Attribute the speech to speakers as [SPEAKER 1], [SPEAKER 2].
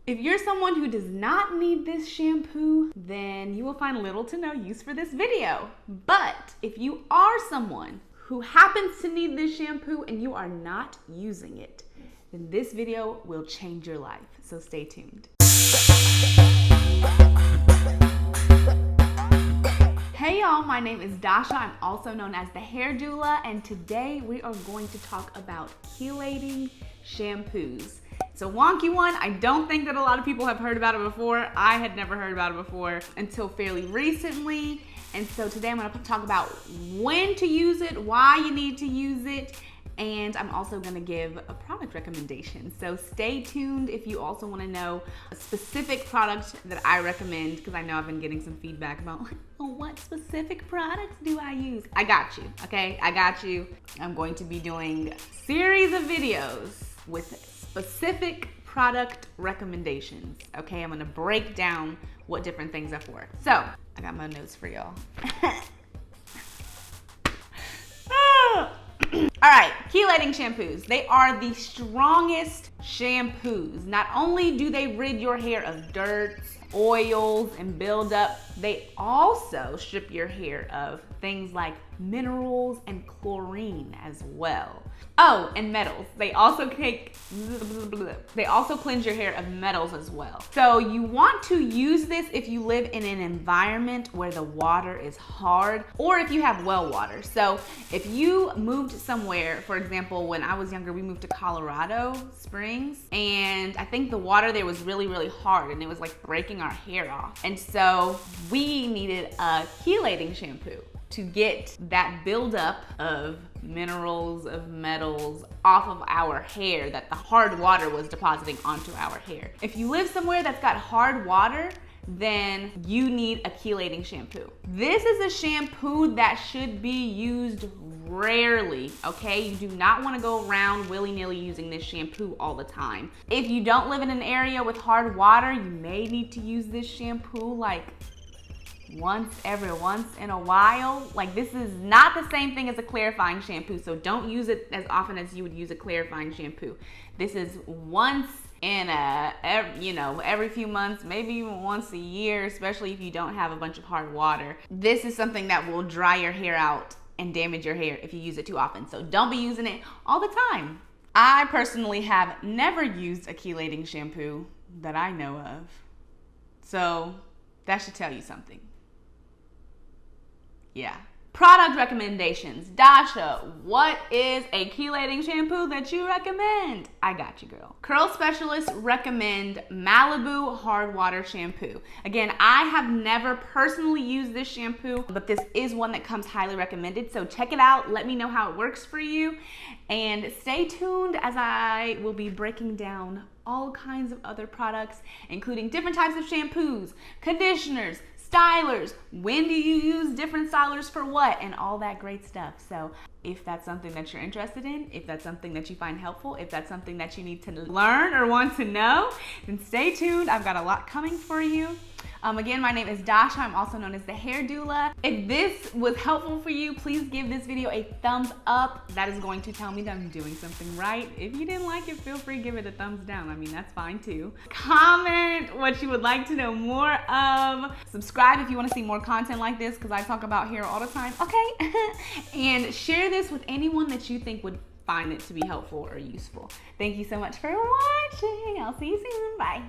[SPEAKER 1] If you're someone who does not need this shampoo, then you will find little to no use for this video. But if you are someone who happens to need this shampoo and you are not using it, then this video will change your life. So stay tuned. Hey y'all, my name is Dasha. I'm also known as the hair doula, and today we are going to talk about chelating shampoos. It's a wonky one. I don't think that a lot of people have heard about it before. I had never heard about it before until fairly recently. And so today I'm going to talk about when to use it, why you need to use it, and I'm also going to give a product recommendation. So stay tuned if you also want to know a specific product that I recommend, because I know I've been getting some feedback about, oh, what specific products do I use? I got you, okay? I got you. I'm going to be doing a series of videos with specific product recommendations, okay? I'm going to break down what different things are for. So I got my notes for y'all. All right, chelating shampoos. They are the strongest shampoos. Not only do they rid your hair of dirt, oils, and buildup, they also strip your hair of things like minerals and chlorine as well. Oh, and metals. They also cleanse your hair of metals as well. So you want to use this if you live in an environment where the water is hard, or if you have well water. So if you moved somewhere, for example, when I was younger, we moved to Colorado Springs, and I think the water there was really, really hard, and it was like breaking our hair off. And so we needed a chelating shampoo to get that buildup of minerals, of metals off of our hair that the hard water was depositing onto our hair. If you live somewhere that's got hard water, then you need a chelating shampoo. This is a shampoo that should be used rarely, okay? You do not want to go around willy-nilly using this shampoo all the time. If you don't live in an area with hard water, you may need to use this shampoo like once in a while. Like, this is not the same thing as a clarifying shampoo, so don't use it as often as you would use a clarifying shampoo. This is once in every few months, maybe even once a year, especially if you don't have a bunch of hard water. This is something that will dry your hair out and damage your hair if you use it too often, so don't be using it all the time. I personally have never used a chelating shampoo that I know of, so that should tell you something. Yeah. Product recommendations. Dasha, what is a chelating shampoo that you recommend? I got you, girl. Curl specialists recommend Malibu Hard Water Shampoo. Again, I have never personally used this shampoo, but this is one that comes highly recommended. So check it out. Let me know how it works for you. And stay tuned as I will be breaking down all kinds of other products, including different types of shampoos, conditioners, stylers, when do you use different stylers for what, and all that great stuff. So if that's something that you're interested in, if that's something that you find helpful, if that's something that you need to learn or want to know, then stay tuned. I've got a lot coming for you. Again, my name is Dasha. I'm also known as the hair doula. If this was helpful for you, please give this video a thumbs up. That is going to tell me that I'm doing something right. If you didn't like it, feel free to give it a thumbs down. I mean, that's fine too. Comment what you would like to know more of. Subscribe if you want to see more content like this, because I talk about hair all the time, okay? And share this with anyone that you think would find it to be helpful or useful. Thank you so much for watching. I'll see you soon. Bye.